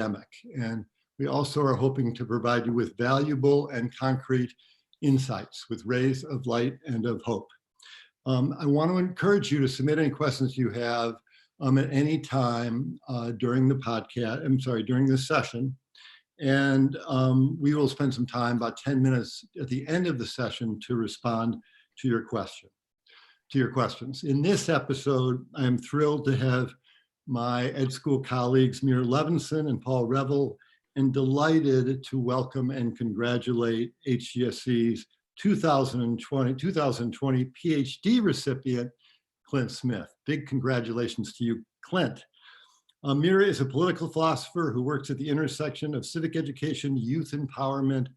pandemic. And we also are hoping to provide you with valuable and concrete insights with rays of light and of hope. I want to encourage you to submit any questions you have at any time during the podcast, during this session. And we will spend some time, about 10 minutes at the end of the session, to respond to your questions. In this episode, I am thrilled to have my Ed School colleagues Meira Levinson and Paul Revel, and delighted to welcome and congratulate HGSC's 2020 PhD recipient, Clint Smith. Big congratulations to you, Clint. Meira is a political philosopher who works at the intersection of civic education, youth empowerment,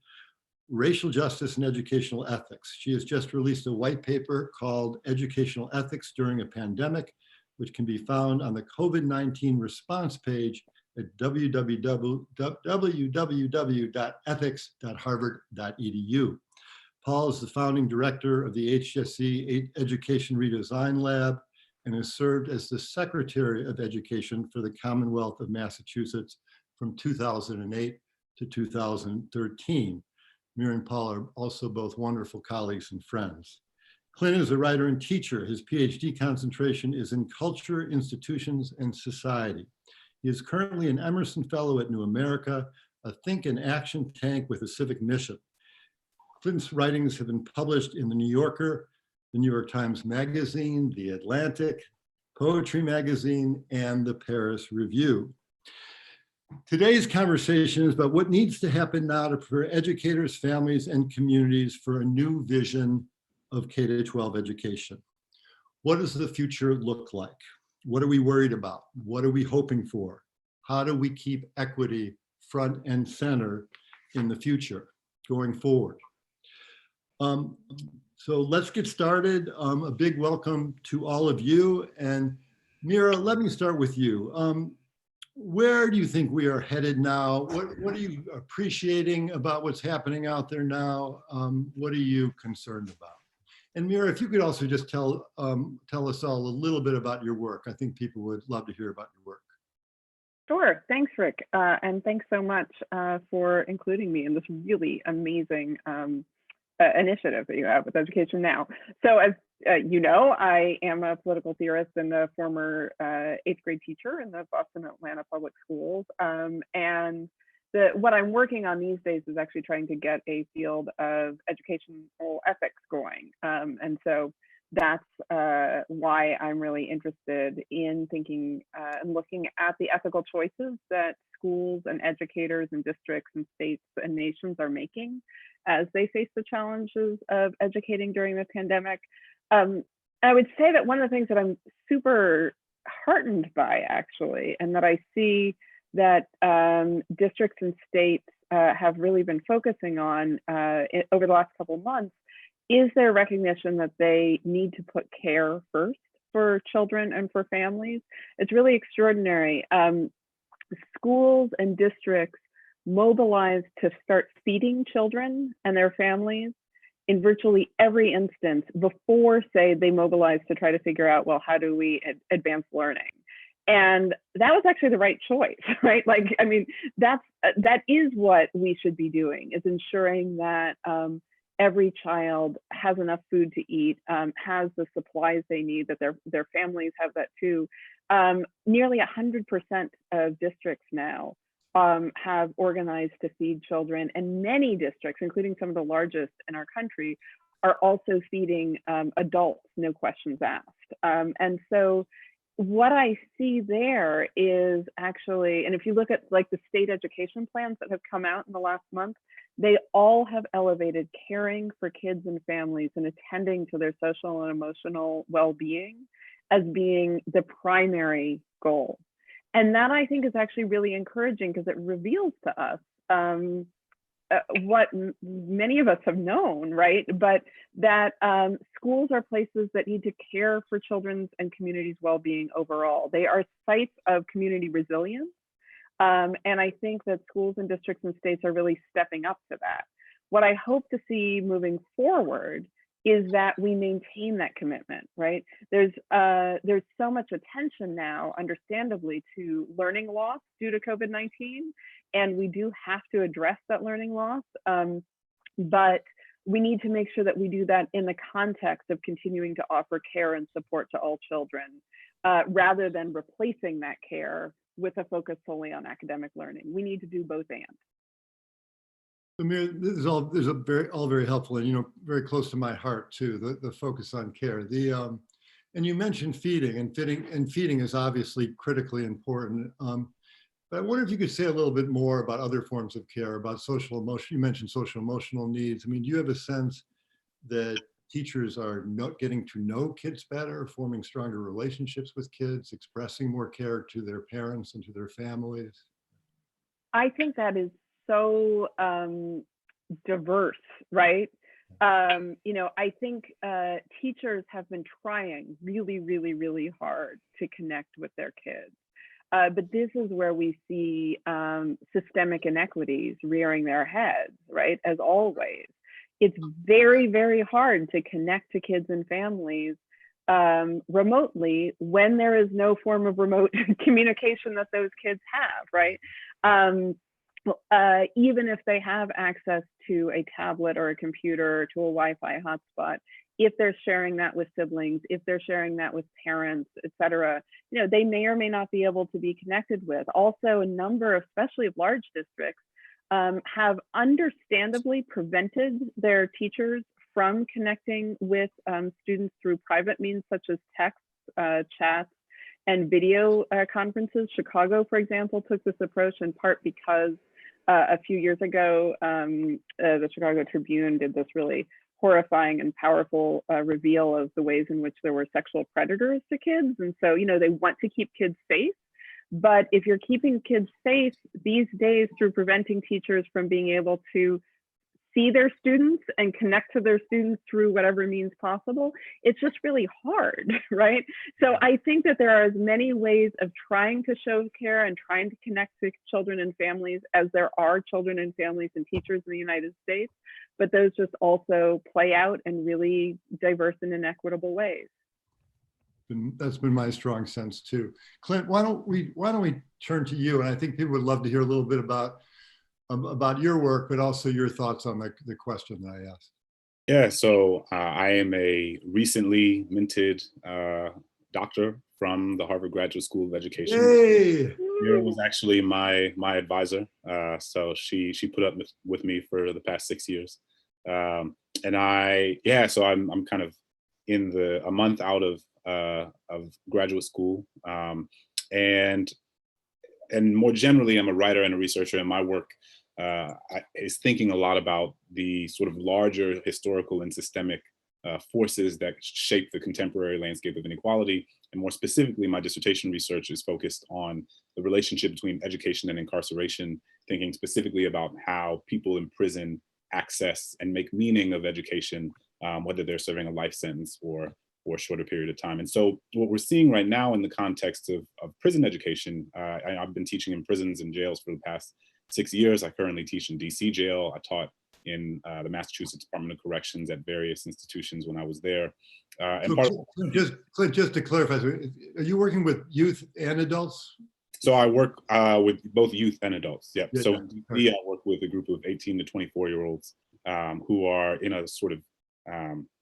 racial justice, and educational ethics. She has just released a white paper called Educational Ethics During a Pandemic, which can be found on the COVID-19 response page at www.ethics.harvard.edu. Paul is the founding director of the HGSC Education Redesign Lab and has served as the Secretary of Education for the Commonwealth of Massachusetts from 2008 to 2013. Meira and Paul are also both wonderful colleagues and friends. Clint is a writer and teacher. His PhD concentration is in culture, institutions, and society. He is currently an Emerson Fellow at New America, a think and action tank with a civic mission. Clint's writings have been published in The New Yorker, the New York Times Magazine, The Atlantic, Poetry Magazine, and the Paris Review. Today's conversation is about what needs to happen now to prepare educators, families, and communities for a new vision of K-12 education. What does the future look like? What are we worried about? What are we hoping for? How do we keep equity front and center in the future going forward? So let's get started. A big welcome to all of you. And Meira, let me start with you. Where do you think we are headed now? What are you appreciating about what's happening out there now? What are you concerned about? And Meira, if you could also just tell us all a little bit about your work. I think people would love to hear about your work. Sure, thanks, Rick. And thanks so much for including me in this really amazing initiative that you have with Education Now. So as you know, I am a political theorist and a former 8th grade teacher in the Boston Atlanta public schools. And what I'm working on these days is actually trying to get a field of educational ethics going. And so that's why I'm really interested in thinking and looking at the ethical choices that schools and educators and districts and states and nations are making as they face the challenges of educating during the pandemic. I would say that one of the things that I'm super heartened by, actually, and that I see that districts and states have really been focusing on over the last couple of months, is their recognition that they need to put care first for children and for families. It's really extraordinary. Schools and districts mobilized to start feeding children and their families in virtually every instance before, say, they mobilized to try to figure out, well, how do we advance learning? And that was actually the right choice, right? Like, I mean, that is what we should be doing, is ensuring that every child has enough food to eat, has the supplies they need, that their families have that too. Nearly 100% of districts now have organized to feed children, and many districts, including some of the largest in our country, are also feeding adults, no questions asked. And so what I see there is actually, and if you look at like the state education plans that have come out in the last month, they all have elevated caring for kids and families and attending to their social and emotional well-being as being the primary goal. And that, I think, is actually really encouraging, because it reveals to us what many of us have known, right? But that schools are places that need to care for children's and communities' well-being overall. They are sites of community resilience. And I think that schools and districts and states are really stepping up to that. What I hope to see moving forward is that we maintain that commitment, right? There's so much attention now, understandably, to learning loss due to COVID-19, and we do have to address that learning loss. But we need to make sure that we do that in the context of continuing to offer care and support to all children, rather than replacing that care with a focus solely on academic learning. We need to do both and. Meira, this is all very helpful, and very close to my heart too. The focus on care. And you mentioned feeding, and feeding is obviously critically important. But I wonder if you could say a little bit more about other forms of care, about social emotion. You mentioned social emotional needs. I mean, do you have a sense that teachers are getting to know kids better, forming stronger relationships with kids, expressing more care to their parents and to their families? I think that is so diverse, right? I think teachers have been trying really, really, really hard to connect with their kids. But this is where we see systemic inequities rearing their heads, right? As always, it's very, very hard to connect to kids and families remotely when there is no form of remote communication that those kids have, right? Even if they have access to a tablet or a computer or to a Wi-Fi hotspot, if they're sharing that with siblings, if they're sharing that with parents, et cetera, they may or may not be able to be connected with. Also, a number, especially of large districts, have understandably prevented their teachers from connecting with students through private means such as text, chats, and video conferences. Chicago, for example, took this approach in part because a few years ago, the Chicago Tribune did this really horrifying and powerful reveal of the ways in which there were sexual predators to kids. And so, they want to keep kids safe. But if you're keeping kids safe these days through preventing teachers from being able to see their students and connect to their students through whatever means possible, it's just really hard, right? So I think that there are as many ways of trying to show care and trying to connect to children and families as there are children and families and teachers in the United States, but those just also play out in really diverse and inequitable ways. That's been my strong sense too. Clint, why don't we turn to you? And I think people would love to hear a little bit about your work, but also your thoughts on the question that I asked. Yeah, so I am a recently minted doctor from the Harvard Graduate School of Education. Hey! Meira was actually my advisor, so she put up with me for the past 6 years, and so I'm kind of in a month out of graduate school, and more generally, I'm a writer and a researcher, and my work is thinking a lot about the sort of larger historical and systemic forces that shape the contemporary landscape of inequality. And more specifically, my dissertation research is focused on the relationship between education and incarceration, thinking specifically about how people in prison access and make meaning of education, whether they're serving a life sentence or a shorter period of time. And so what we're seeing right now in the context of prison education, I've been teaching in prisons and jails for the past 6 years. I currently teach in DC jail. I taught in the Massachusetts Department of Corrections at various institutions when I was there. Just to clarify, are you working with youth and adults? So I work with both youth and adults. Yep. Yeah, so in DC, I work with a group of 18 to 24-year-olds who are in a sort of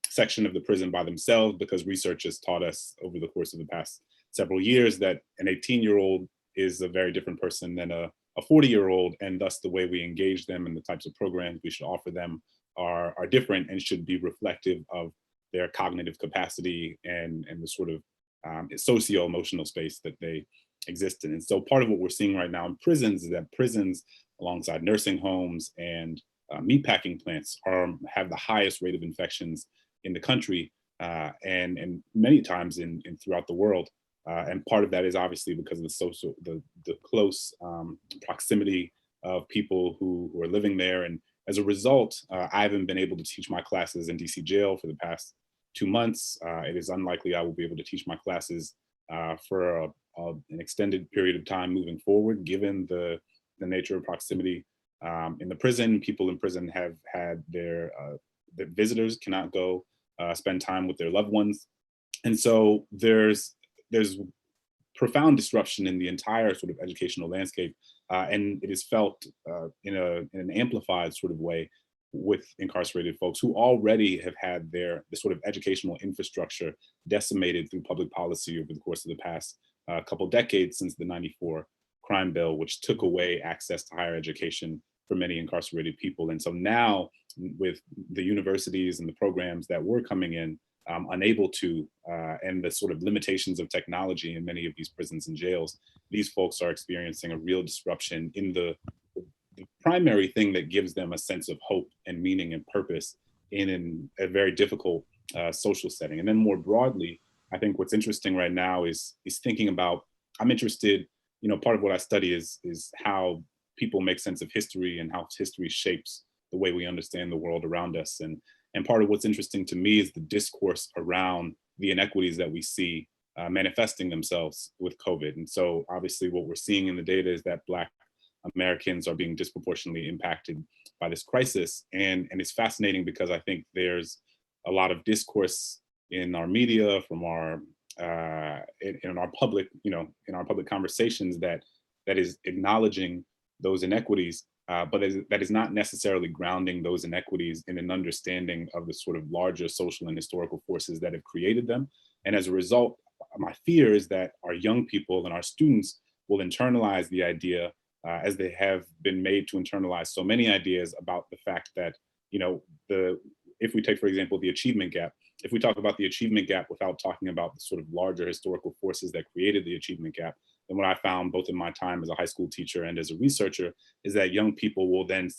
section of the prison by themselves, because research has taught us over the course of the past several years that an 18-year-old is a very different person than a 40-year-old, and thus the way we engage them and the types of programs we should offer them are different and should be reflective of their cognitive capacity and the sort of socio-emotional space that they exist in. And so part of what we're seeing right now in prisons is that prisons, alongside nursing homes and meatpacking plants, have the highest rate of infections in the country, and many times in throughout the world. And part of that is obviously because of the close proximity of people who are living there. And as a result, I haven't been able to teach my classes in DC jail for the past 2 months. It is unlikely I will be able to teach my classes for an extended period of time moving forward, given the nature of proximity. In the prison, people in prison have had the visitors cannot go spend time with their loved ones. And so there's profound disruption in the entire sort of educational landscape, and it is felt in an amplified sort of way with incarcerated folks who already have had the sort of educational infrastructure decimated through public policy over the course of the past couple decades since the '94 crime bill, which took away access to higher education for many incarcerated people. And so now, with the universities and the programs that were coming in, unable to, and the sort of limitations of technology in many of these prisons and jails, these folks are experiencing a real disruption in the primary thing that gives them a sense of hope and meaning and purpose in a very difficult social setting. And then more broadly, I think what's interesting right now is thinking about, I'm interested, part of what I study is how people make sense of history and how history shapes the way we understand the world around us. And part of what's interesting to me is the discourse around the inequities that we see manifesting themselves with COVID. And so obviously what we're seeing in the data is that Black Americans are being disproportionately impacted by this crisis. And it's fascinating because I think there's a lot of discourse in our media, from our in our public, in our public conversations that is acknowledging those inequities, but that is not necessarily grounding those inequities in an understanding of the sort of larger social and historical forces that have created them. And as a result, my fear is that our young people and our students will internalize the idea, as they have been made to internalize so many ideas about the fact that, if we take, for example, the achievement gap, if we talk about the achievement gap without talking about the sort of larger historical forces that created the achievement gap, then what I found both in my time as a high school teacher and as a researcher is that young people will then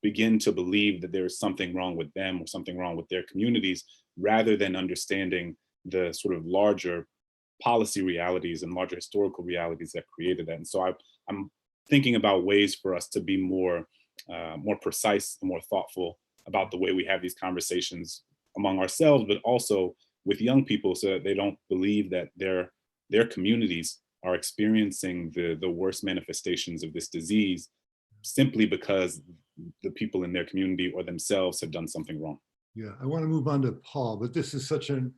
begin to believe that there is something wrong with them or something wrong with their communities, rather than understanding the sort of larger policy realities and larger historical realities that created that. And so I'm thinking about ways for us to be more precise and more thoughtful about the way we have these conversations among ourselves, but also with young people, so that they don't believe that their communities are experiencing the worst manifestations of this disease simply because the people in their community or themselves have done something wrong. Yeah, I want to move on to Paul, but this is such an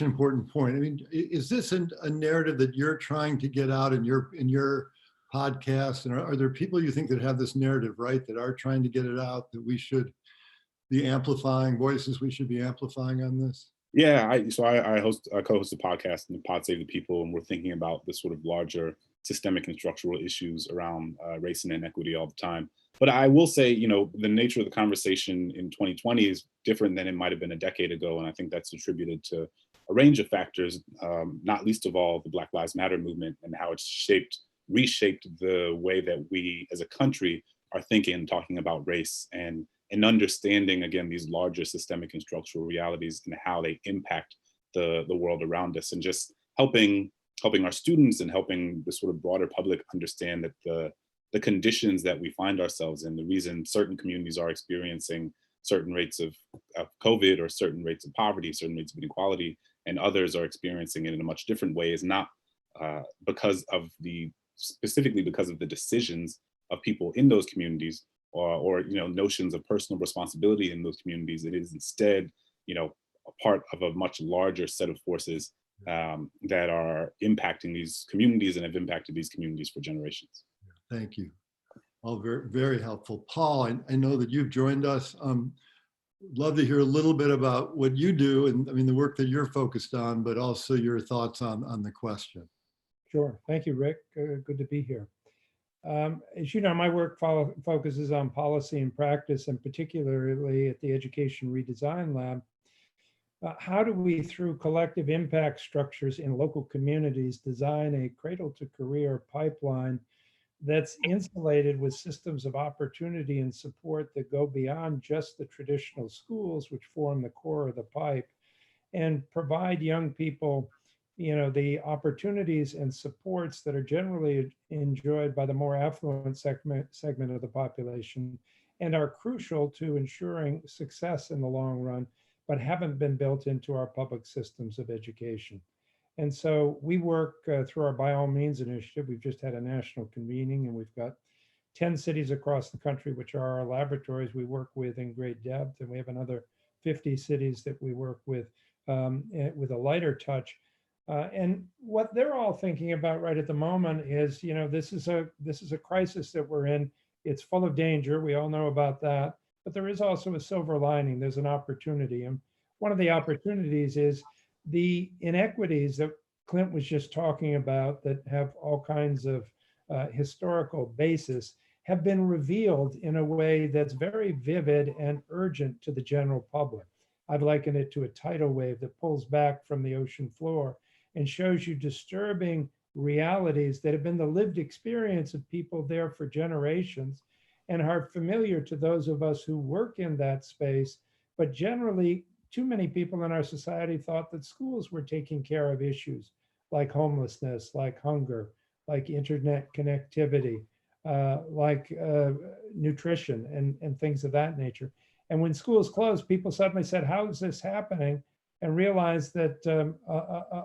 important point. I mean, is this a narrative that you're trying to get out in your podcast? And are there people you think that have this narrative, right, that are trying to get it out, that we should be amplifying, voices we should be amplifying on this? Yeah, I co-host a podcast in Pod Save the People, and we're thinking about the sort of larger systemic and structural issues around race and inequity all the time. But I will say, the nature of the conversation in 2020 is different than it might have been a decade ago, and I think that's attributed to a range of factors, not least of all the Black Lives Matter movement and how it's reshaped the way that we as a country are thinking and talking about race, and understanding, again, these larger systemic and structural realities and how they impact the world around us, and just helping our students and helping the sort of broader public understand that the conditions that we find ourselves in, the reason certain communities are experiencing certain rates of COVID, or certain rates of poverty, certain rates of inequality, and others are experiencing it in a much different way, is not specifically because of the decisions of people in those communities, or notions of personal responsibility in those communities. It is instead, a part of a much larger set of forces that are impacting these communities and have impacted these communities for generations. Thank you. All very, very helpful. Paul, I know that you've joined us. Love to hear a little bit about what you do, and the work that you're focused on, but also your thoughts on the question. Sure. Thank you, Rick. Good to be here. As you know, my work focuses on policy and practice, and particularly at the Education Redesign Lab. How do we, through collective impact structures in local communities, design a cradle-to-career pipeline that's insulated with systems of opportunity and support that go beyond just the traditional schools, which form the core of the pipe, and provide young people the opportunities and supports that are generally enjoyed by the more affluent segment of the population, and are crucial to ensuring success in the long run, but haven't been built into our public systems of education. And so we work through our By All Means initiative. We've just had a national convening, and we've got 10 cities across the country, which are our laboratories we work with in great depth. And we have another 50 cities that we work with a lighter touch. And what they're all thinking about right at the moment is, this is a crisis that we're in. It's full of danger. We all know about that. But there is also a silver lining. There's an opportunity. And one of the opportunities is the inequities that Clint was just talking about that have all kinds of historical basis have been revealed in a way that's very vivid and urgent to the general public. I've likened it to a tidal wave that pulls back from the ocean floor and shows you disturbing realities that have been the lived experience of people there for generations and are familiar to those of us who work in that space. But generally, too many people in our society thought that schools were taking care of issues like homelessness, like hunger, like internet connectivity, like nutrition and things of that nature. And when schools closed, people suddenly said, how is this happening? And realized that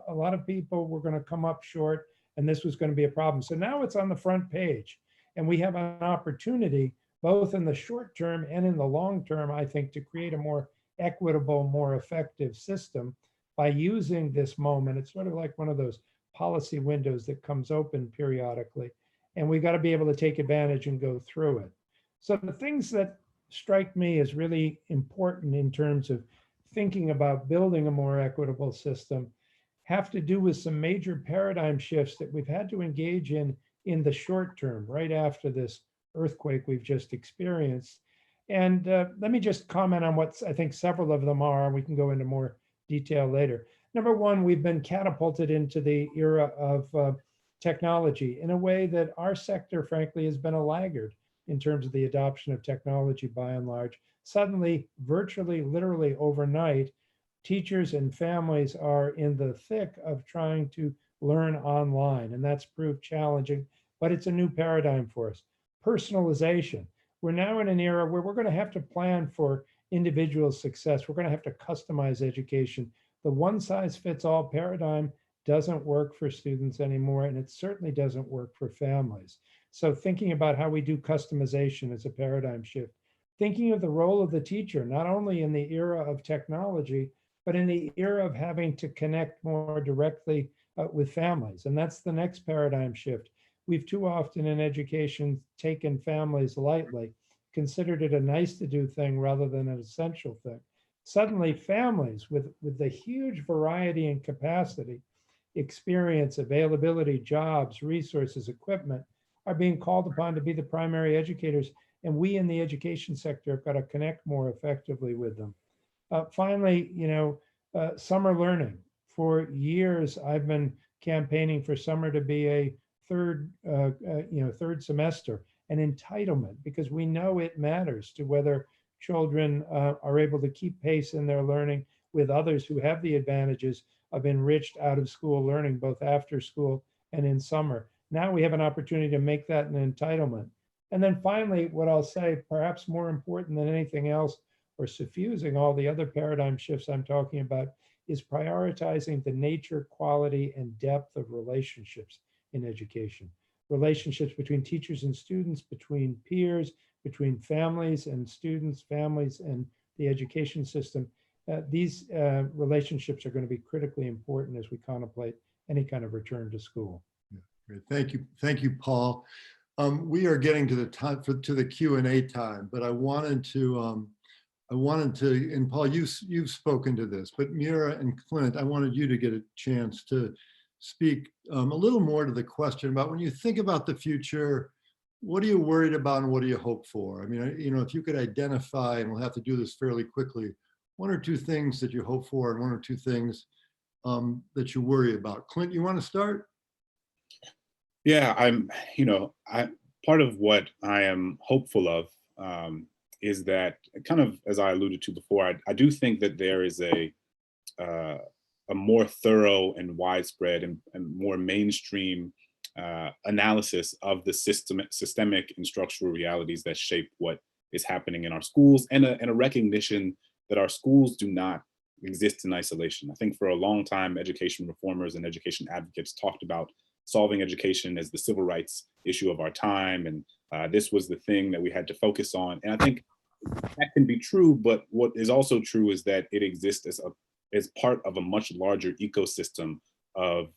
a lot of people were going to come up short and this was going to be a problem. So now it's on the front page. And we have an opportunity, both in the short term and in the long term, I think, to create a more equitable, more effective system by using this moment. It's sort of like one of those policy windows that comes open periodically. And we got to be able to take advantage and go through it. So the things that strike me as really important in terms of thinking about building a more equitable system have to do with some major paradigm shifts that we've had to engage in the short term, right after this earthquake we've just experienced. And let me just comment on what I think several of them are, and we can go into more detail later. Number one, we've been catapulted into the era of technology in a way that our sector, frankly, has been a laggard in terms of the adoption of technology by and large. Suddenly, virtually, literally overnight, teachers and families are in the thick of trying to learn online, and that's proved challenging, but it's a new paradigm for us. Personalization. We're now in an era where we're going to have to plan for individual success. We're going to have to customize education. The one-size-fits-all paradigm doesn't work for students anymore, and it certainly doesn't work for families. So thinking about how we do customization is a paradigm shift. Thinking of the role of the teacher, not only in the era of technology, but in the era of having to connect more directly with families. And that's the next paradigm shift. We've too often in education taken families lightly, considered it a nice to do thing rather than an essential thing. Suddenly families with the huge variety and capacity, experience, availability, jobs, resources, equipment are being called upon to be the primary educators. And we in the education sector have got to connect more effectively with them. Finally, summer learning. For years, I've been campaigning for summer to be a third semester, an entitlement, because we know it matters to whether children are able to keep pace in their learning with others who have the advantages of enriched out of school learning, both after school and in summer. Now we have an opportunity to make that an entitlement. And then finally, what I'll say, perhaps more important than anything else, or suffusing all the other paradigm shifts I'm talking about, is prioritizing the nature, quality, and depth of relationships in education. Relationships between teachers and students, between peers, between families and students, families and the education system. These relationships are going to be critically important as we contemplate any kind of return to school. Yeah, great. Thank you, Paul. We are getting to the time to the Q&A time, but I wanted to, and Paul, you've spoken to this, but Meira and Clint, I wanted you to get a chance to speak a little more to the question about when you think about the future, what are you worried about and what do you hope for? I mean, if you could identify, and we'll have to do this fairly quickly, one or two things that you hope for and one or two things that you worry about. Clint, you want to start? Yeah, part of what I am hopeful of is that, kind of as I alluded to before, I do think that there is a more thorough and widespread and more mainstream analysis of the systemic and structural realities that shape what is happening in our schools, and a recognition that our schools do not exist in isolation. I think for a long time, education reformers and education advocates talked about solving education as the civil rights issue of our time, and this was the thing that we had to focus on. And I think that can be true, but what is also true is that it exists as part of a much larger ecosystem of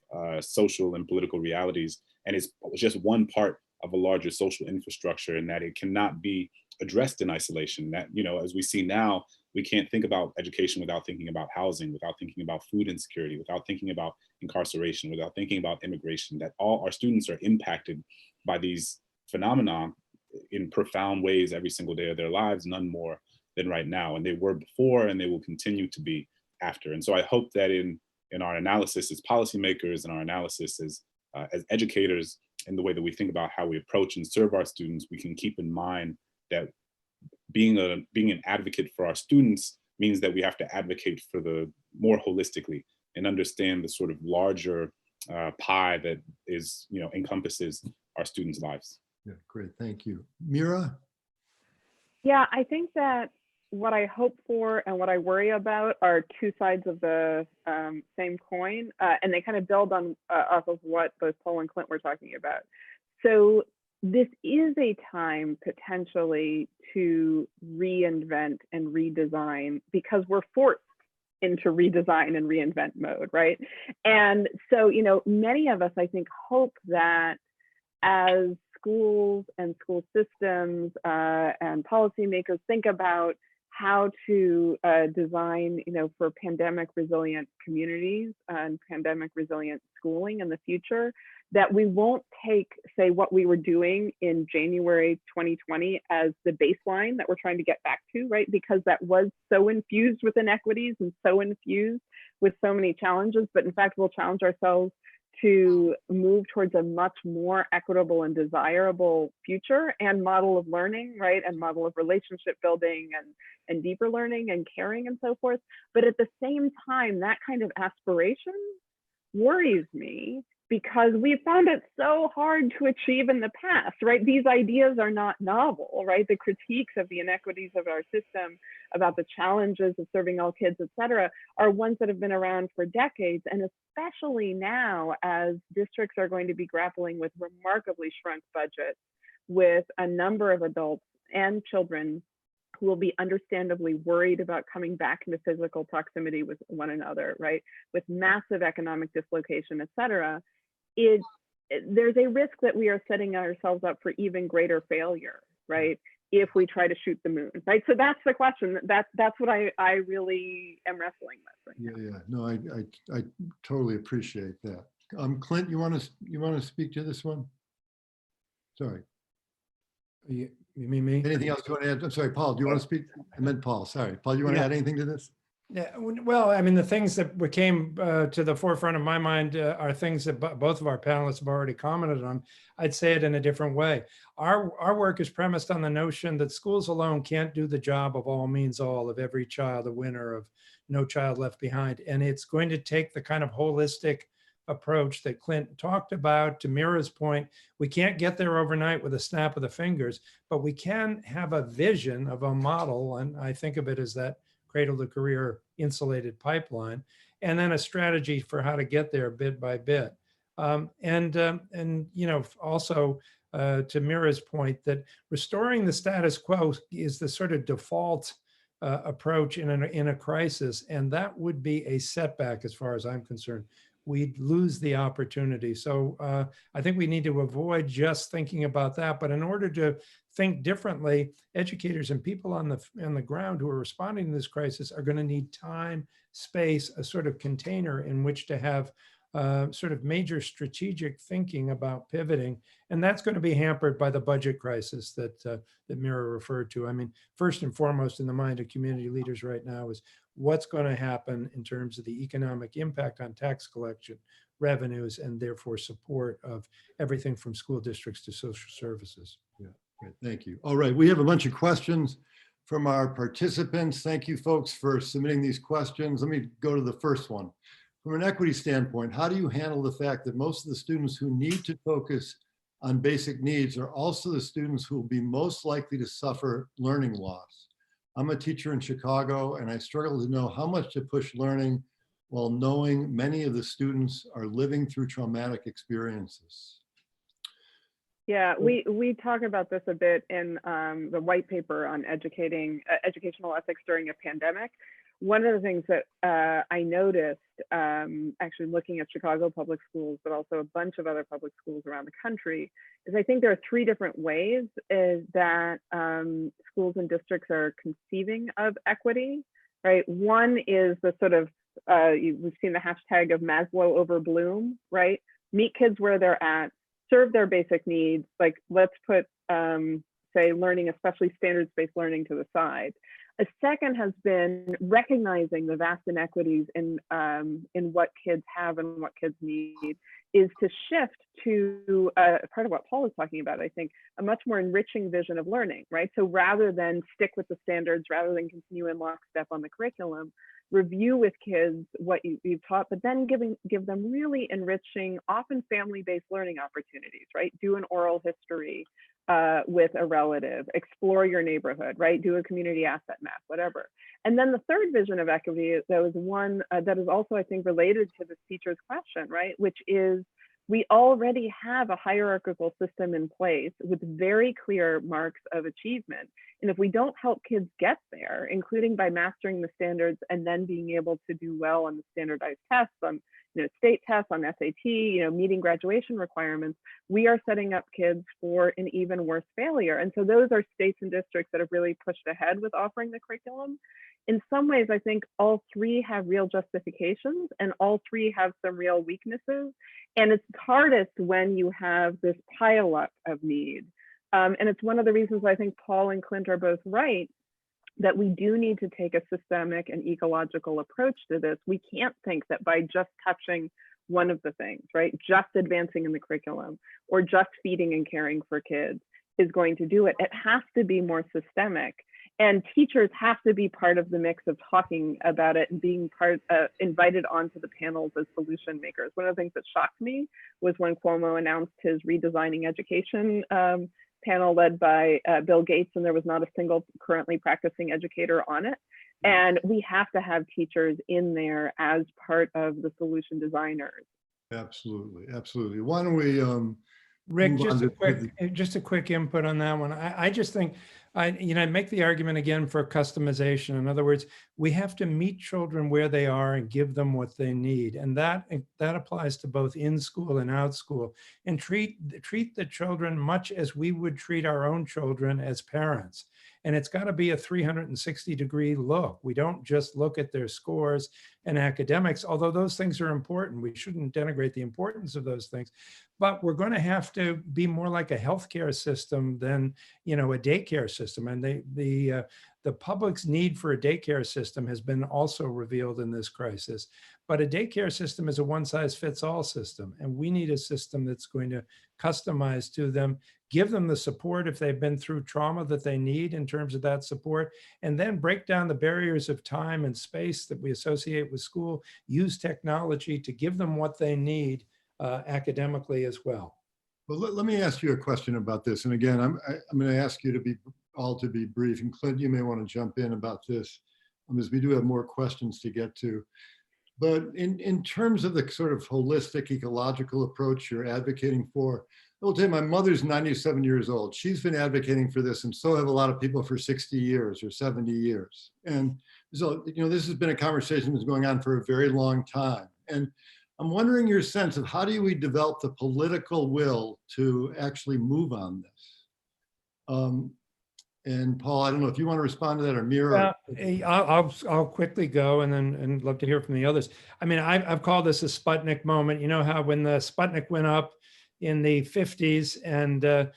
social and political realities, and it's just one part of a larger social infrastructure, and that it cannot be addressed in isolation. That, you know, as we see now, we can't think about education without thinking about housing, without thinking about food insecurity, without thinking about incarceration, without thinking about immigration, that all our students are impacted by these phenomena in profound ways every single day of their lives, none more than right now. And they were before, and they will continue to be after. And so I hope that in our analysis as policymakers, and our analysis as educators, and the way that we think about how we approach and serve our students, we can keep in mind that being an advocate for our students means that we have to advocate for the more holistically and understand the sort of larger pie that is, you know, encompasses our students' lives. Yeah, great, thank you. Meira? Yeah, I think that what I hope for and what I worry about are two sides of the same coin, and they kind of build on off of what both Paul and Clint were talking about. So this is a time potentially to reinvent and redesign, because we're forced into redesign and reinvent mode, right? And so, you know, many of us, I think, hope that as schools and school systems and policymakers think about how to design, you know, for pandemic resilient communities and pandemic resilient schooling in the future, that we won't take, say, what we were doing in January 2020 as the baseline that we're trying to get back to, right? Because that was so infused with inequities and so infused with so many challenges, but in fact, we'll challenge ourselves to move towards a much more equitable and desirable future and model of learning, right? And model of relationship building and deeper learning and caring and so forth. But at the same time, that kind of aspiration worries me, because we found it so hard to achieve in the past, right? These ideas are not novel, right? The critiques of the inequities of our system, about the challenges of serving all kids, et cetera, are ones that have been around for decades. And especially now, as districts are going to be grappling with remarkably shrunk budgets, with a number of adults and children who will be understandably worried about coming back into physical proximity with one another, right? With massive economic dislocation, et cetera, there's a risk that we are setting ourselves up for even greater failure, right? If we try to shoot the moon, right? So that's the question. That's what I really am wrestling with. Right Yeah, no, I totally appreciate that. Clint, you want to speak to this one? Sorry. You mean me? Anything else you want to add? I'm sorry, Paul, do you want to speak? I meant Paul, sorry. Paul, you want to add anything to this? Yeah, well, I mean, the things that came to the forefront of my mind are things that both of our panelists have already commented on. I'd say it in a different way. Our work is premised on the notion that schools alone can't do the job of all means all, of every child a winner, of no child left behind. And it's going to take the kind of holistic approach that Clint talked about. To Meira's point, we can't get there overnight with a snap of the fingers, but we can have a vision of a model. And I think of it as that cradle to career insulated pipeline, and then a strategy for how to get there bit by bit. And you know, also to Meira's point, that restoring the status quo is the sort of default approach in a crisis, and that would be a setback as far as I'm concerned. We'd lose the opportunity. So I think we need to avoid just thinking about that. But in order to think differently, educators and people on the ground who are responding to this crisis are going to need time, space, a sort of container in which to have sort of major strategic thinking about pivoting. And that's going to be hampered by the budget crisis that Meira referred to. I mean, first and foremost in the mind of community leaders right now is what's going to happen in terms of the economic impact on tax collection, revenues, and therefore support of everything from school districts to social services. Yeah, great, thank you. All right, we have a bunch of questions from our participants. Thank you folks for submitting these questions. Let me go to the first one. From an equity standpoint, how do you handle the fact that most of the students who need to focus on basic needs are also the students who will be most likely to suffer learning loss? I'm a teacher in Chicago, and I struggle to know how much to push learning while knowing many of the students are living through traumatic experiences. Yeah, we talk about this a bit in the white paper on educational ethics during a pandemic. One of the things that I noticed, actually looking at Chicago public schools, but also a bunch of other public schools around the country, is I think there are three different ways that schools and districts are conceiving of equity, right? One is the sort of, we've seen the hashtag of Maslow over Bloom, right? Meet kids where they're at, serve their basic needs. Like, let's put, say, learning, especially standards-based learning, to the side. A second has been recognizing the vast inequities in what kids have and what kids need, is to shift to part of what Paul is talking about, I think, a much more enriching vision of learning, right? So rather than stick with the standards, rather than continue in lockstep on the curriculum, review with kids what you've taught, but then give them really enriching, often family-based learning opportunities, right? Do an oral history with a relative, explore your neighborhood, right? Do a community asset map, whatever. And then the third vision of equity, that was one that is also, I think, related to this teacher's question, right? Which is, we already have a hierarchical system in place with very clear marks of achievement. And if we don't help kids get there, including by mastering the standards and then being able to do well on the standardized tests, on state tests, on SAT, meeting graduation requirements, we are setting up kids for an even worse failure. And so those are states and districts that have really pushed ahead with offering the curriculum. In some ways, I think all three have real justifications and all three have some real weaknesses. And it's hardest when you have this pileup of need. And it's one of the reasons I think Paul and Clint are both right, that we do need to take a systemic and ecological approach to this. We can't think that by just touching one of the things, right, just advancing in the curriculum or just feeding and caring for kids is going to do it. It has to be more systemic. And teachers have to be part of the mix of talking about it and being invited onto the panels as solution makers. One of the things that shocked me was when Cuomo announced his redesigning education panel led by Bill Gates, and there was not a single currently practicing educator on it. And we have to have teachers in there as part of the solution designers. Absolutely, absolutely. Why don't we Rick, just a quick input on that one. I just think, I make the argument again for customization. In other words, we have to meet children where they are and give them what they need. And that applies to both in school and out school. And treat the children much as we would treat our own children as parents. And it's got to be a 360-degree look. We don't just look at their scores and academics, although those things are important. We shouldn't denigrate the importance of those things. But we're going to have to be more like a healthcare system than, a daycare system. And the public's need for a daycare system has been also revealed in this crisis. But a daycare system is a one-size-fits-all system. And we need a system that's going to customize to them, give them the support if they've been through trauma that they need in terms of that support, and then break down the barriers of time and space that we associate with school, use technology to give them what they need academically as well. Well, let me ask you a question about this. And again, I'm going to ask you to be brief. And Clint, you may want to jump in about this, as we do have more questions to get to. But in terms of the sort of holistic ecological approach you're advocating for, I will tell you, my mother's 97 years old. She's been advocating for this, and so have a lot of people for 60 years or 70 years. And so, this has been a conversation that's going on for a very long time. And I'm wondering your sense of how do we develop the political will to actually move on this? And Paul, I don't know if you want to respond to that, or Meira. I'll quickly go and love to hear from the others. I mean, I've called this a Sputnik moment. You know how when the Sputnik went up in the 50s and the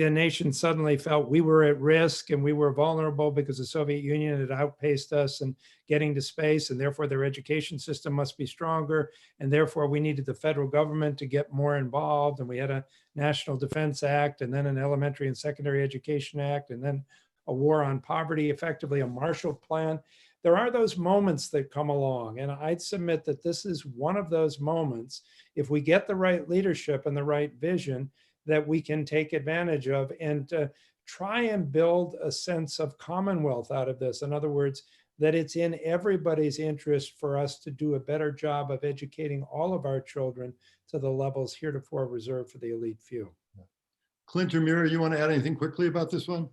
nation suddenly felt we were at risk and we were vulnerable because the Soviet Union had outpaced us in getting to space, and therefore their education system must be stronger, and therefore we needed the federal government to get more involved, and we had a National Defense Act, and then an Elementary and Secondary Education Act, and then a war on poverty, effectively a Marshall Plan. There are those moments that come along, and I'd submit that this is one of those moments, if we get the right leadership and the right vision, that we can take advantage of and try and build a sense of commonwealth out of this. In other words, that it's in everybody's interest for us to do a better job of educating all of our children to the levels heretofore reserved for the elite few. Clint or Meira, you want to add anything quickly about this one?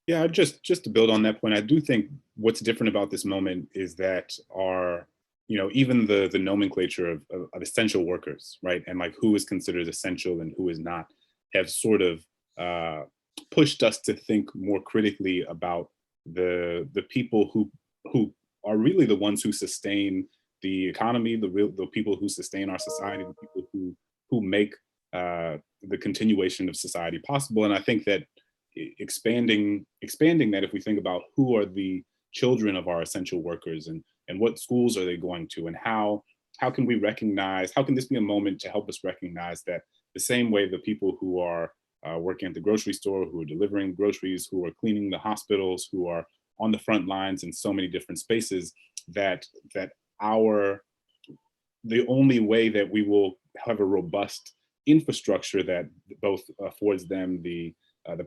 Yeah, just to build on that point, I do think what's different about this moment is that even the nomenclature of essential workers, right? And like who is considered essential and who is not, have sort of pushed us to think more critically about the people who are really the ones who sustain the economy, the people who sustain our society, the people who make the continuation of society possible. And I think that expanding that, if we think about who are the children of our essential workers and what schools are they going to, and how can we recognize, how can this be a moment to help us recognize that the same way the people who are working at the grocery store, who are delivering groceries, who are cleaning the hospitals, who are on the front lines in so many different spaces, that the only way that we will have a robust infrastructure that both affords them the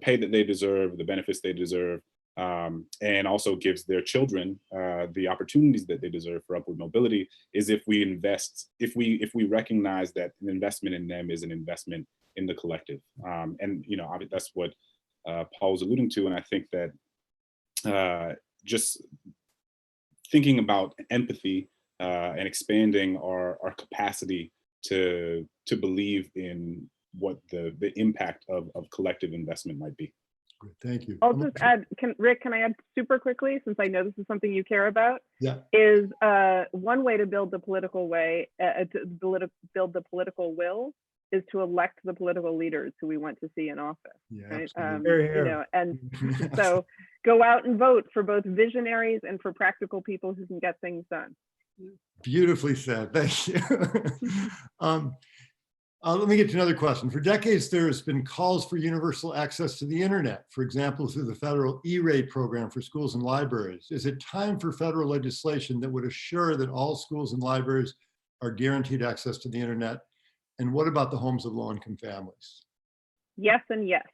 pay that they deserve, the benefits they deserve, and also gives their children the opportunities that they deserve for upward mobility, is if we invest, if we recognize that an investment in them is an investment in the collective. And that's what Paul was alluding to. And I think that just thinking about empathy and expanding our capacity to believe in what the impact of collective investment might be. Great, thank you. I'll just add, Rick, can I add super quickly, since I know this is something you care about? Yeah. Is one way to build the political build the political will is to elect the political leaders who we want to see in office. Yeah, right? And so go out and vote for both visionaries and for practical people who can get things done. Beautifully said, thank you. Let me get to another question. For decades, there has been calls for universal access to the internet, for example, through the federal E-rate program for schools and libraries. Is it time for federal legislation that would assure that all schools and libraries are guaranteed access to the internet? And what about the homes of low-income families? Yes and yes.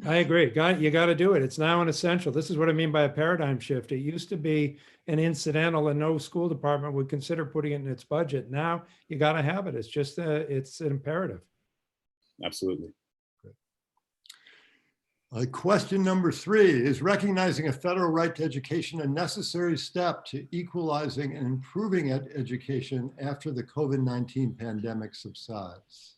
I agree. You got to do it. It's now an essential. This is what I mean by a paradigm shift. It used to be an incidental, and no school department would consider putting it in its budget. Now you got to have it. It's just it's an imperative. Absolutely. Question number 3, is recognizing a federal right to education a necessary step to equalizing and improving education after the COVID-19 pandemic subsides?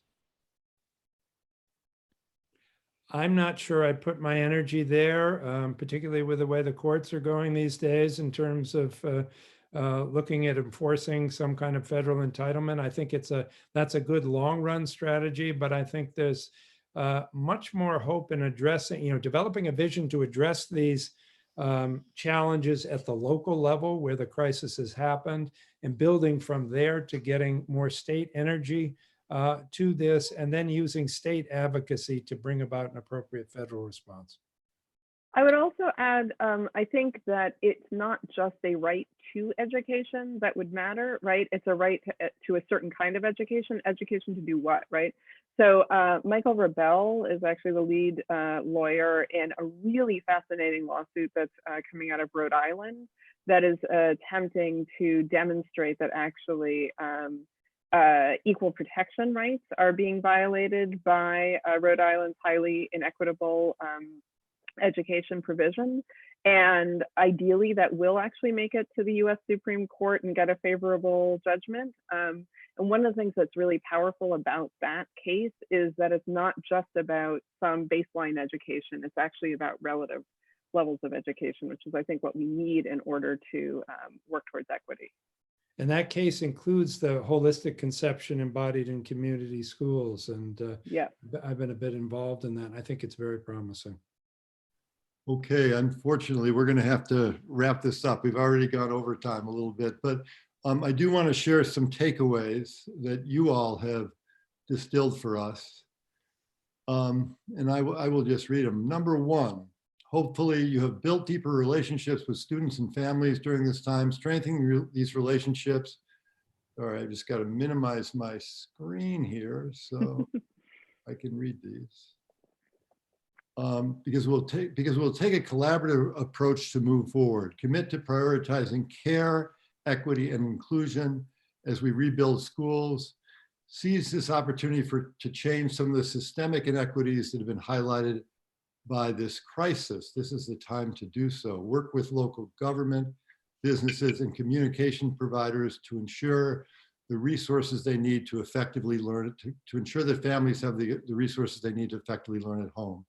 I'm not sure I'd put my energy there, particularly with the way the courts are going these days in terms of looking at enforcing some kind of federal entitlement. I think that's a good long run strategy, but I think there's much more hope in addressing, developing a vision to address these challenges at the local level where the crisis has happened, and building from there to getting more state energy to this, and then using state advocacy to bring about an appropriate federal response. I would also add, I think that it's not just a right to education that would matter, right? It's a right to a certain kind of education. Education to do what, right? So Michael Rebell is actually the lead lawyer in a really fascinating lawsuit that's coming out of Rhode Island that is attempting to demonstrate that actually equal protection rights are being violated by Rhode Island's highly inequitable education provision. And ideally that will actually make it to the US Supreme Court and get a favorable judgment. And one of the things that's really powerful about that case is that it's not just about some baseline education, it's actually about relative levels of education, which is I think what we need in order to work towards equity. And that case includes the holistic conception embodied in community schools. And yeah, I've been a bit involved in that. I think it's very promising. Okay, unfortunately, we're going to have to wrap this up. We've already gone over time a little bit, but I do want to share some takeaways that you all have distilled for us. And I will just read them. Number 1, hopefully you have built deeper relationships with students and families during this time, strengthening these relationships. All right, I just got to minimize my screen here so I can read these. Because we'll take a collaborative approach to move forward. Commit to prioritizing care, equity, and inclusion as we rebuild schools, seize this opportunity to change some of the systemic inequities that have been highlighted by this crisis. This is the time to do so. Work with local government, businesses, and communication providers to ensure the resources they need to effectively learn, to ensure that families have the resources they need to effectively learn at home.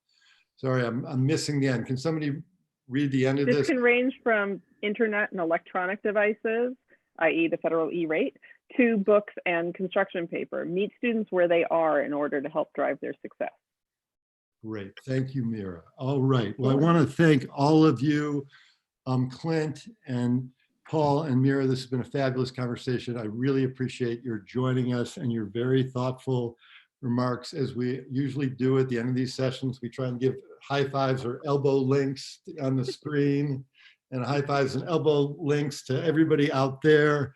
Sorry, I'm missing the end. Can somebody read the end of this? This can range from internet and electronic devices, i.e. the federal E-rate, to books and construction paper. Meet students where they are in order to help drive their success. Great, thank you, Meira. All right, well, I want to thank all of you, Clint and Paul and Meira. This has been a fabulous conversation. I really appreciate your joining us and your very thoughtful remarks. As we usually do at the end of these sessions, we try and give high fives or elbow links on the screen, and high fives and elbow links to everybody out there.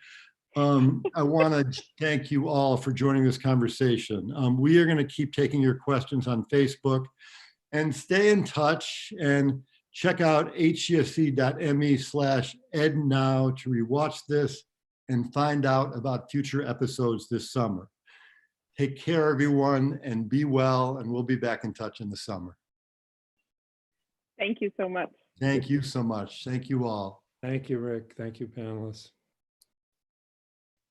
I want to thank you all for joining this conversation. We are going to keep taking your questions on Facebook, and stay in touch and check out hcsc.me/ednow to rewatch this and find out about future episodes this summer. Take care, everyone, and be well, and we'll be back in touch in the summer. Thank you so much. Thank you so much. Thank you all. Thank you, Rick. Thank you, panelists.